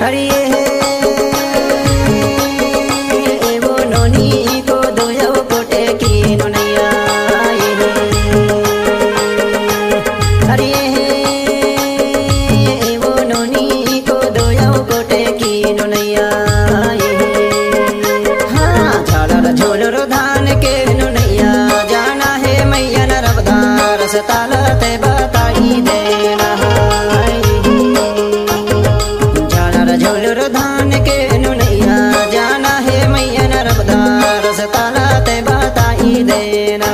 अरे वो नोनी को दोयो कोटे की नैया अरे वो नोनी को दोयो कोटे की नैया हाँ झालर झोलर धान के नैया जाना है मैया नरबदार सताल ते बताई देना झोलर धान के नैया जाना है मैया नरबदार सताला ते बताई देना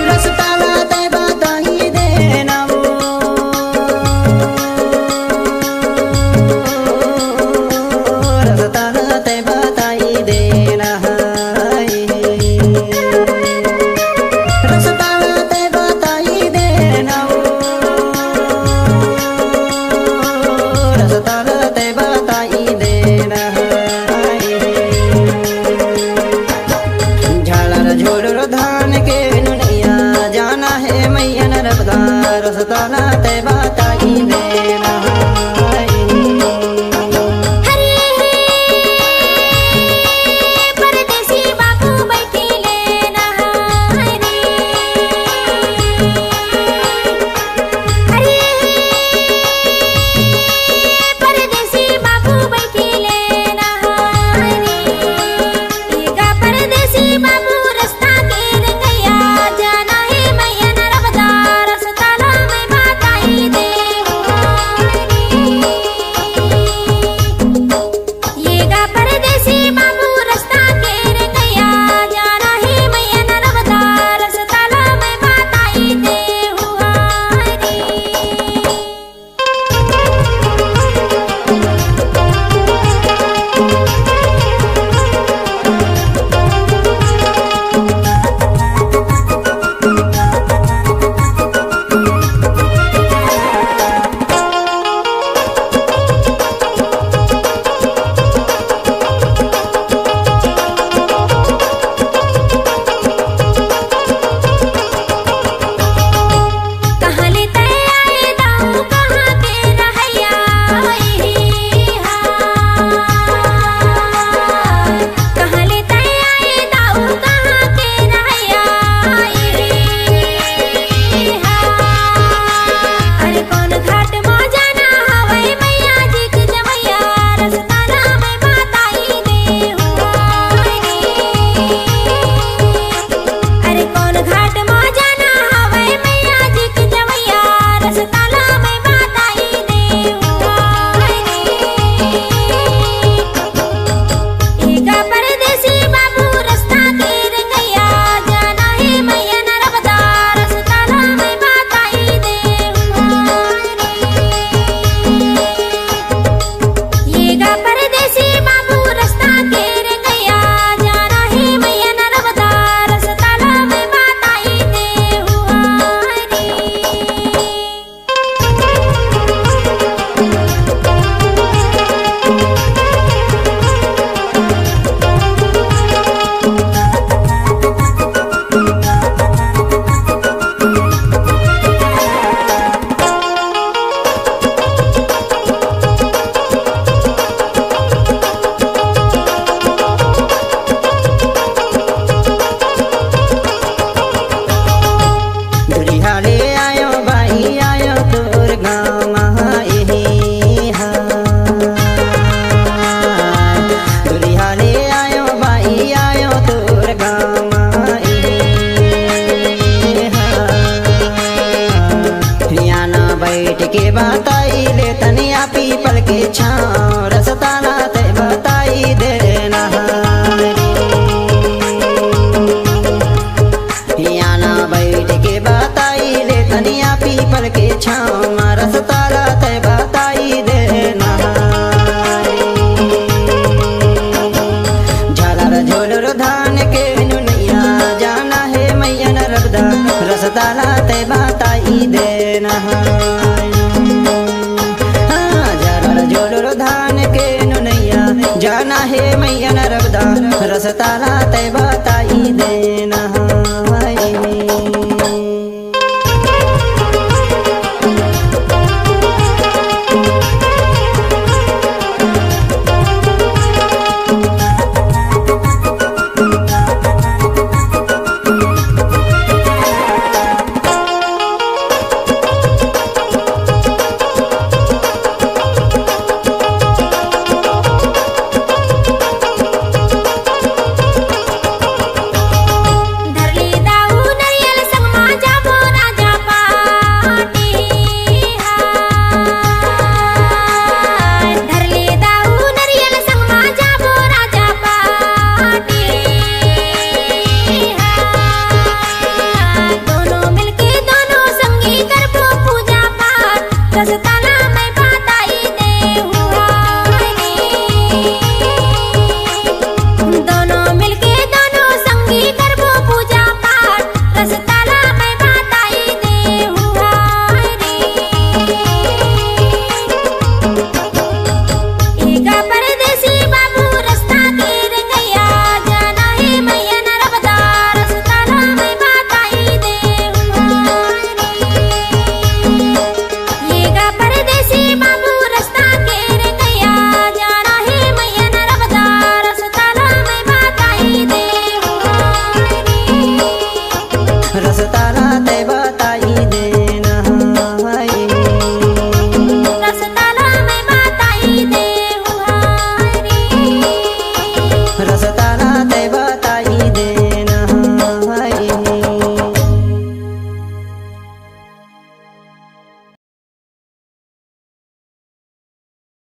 रसताला ते बताई देना वो रसताला ते बताई देना रसताला ते बताई देना वो रसताला ते बताई देना झालर झोलर धान के नैया जाना है मैया नरबदार रसताला ते बताई देना परदेसी बाबू बैठी लेना रे परदेसी बाबू बैठी लेना रे ईगा परदेसी बाबू रास्ता के रंगैया जाना है मैया नरबदार रसताला में बताई दे येगा परदेसी बाबू रास्ता के रंगैया जाना है मैया नरबदार रसताला में बताई दे हुआ रे कहाँ लेते आए दाऊ कहाँ के रहैया कहाँ लेते आए दाऊ कहाँ के रहैया अरे कौन घाट में जाना हवे मैया जी के जमैया रसताला में बताई दे अरे कौन घाट में जाना हवे मैया जी के जमैया रसताला में बताई दे ईगा परदेसी बाबू रास्ता के रंगैया जाना है मैया नरबदार रसताला में बताई दे येगा परदेसी बाबू रास्ता के रंगैया जाना है मैया नरबदार रसताला में बताई दे दुरिहा ले आयो बाई आयो तोर गाँव दुरिहा ले आयो बाई आयो तोर गाँव हियाना बैठ के बताई ले तनिया पीपल के छाँव रसताला ते बताई देना हियाना बैठ के बताई ले तनिया पीपल के छाँव रसताला ते बताई देना झालर झोलर धान के नैया जाना है मैया नरबदार रसताला ते बताई देना झालर झोलर धान के नैया जाना है मैया नरबदार रसताला ते बताई देना रसता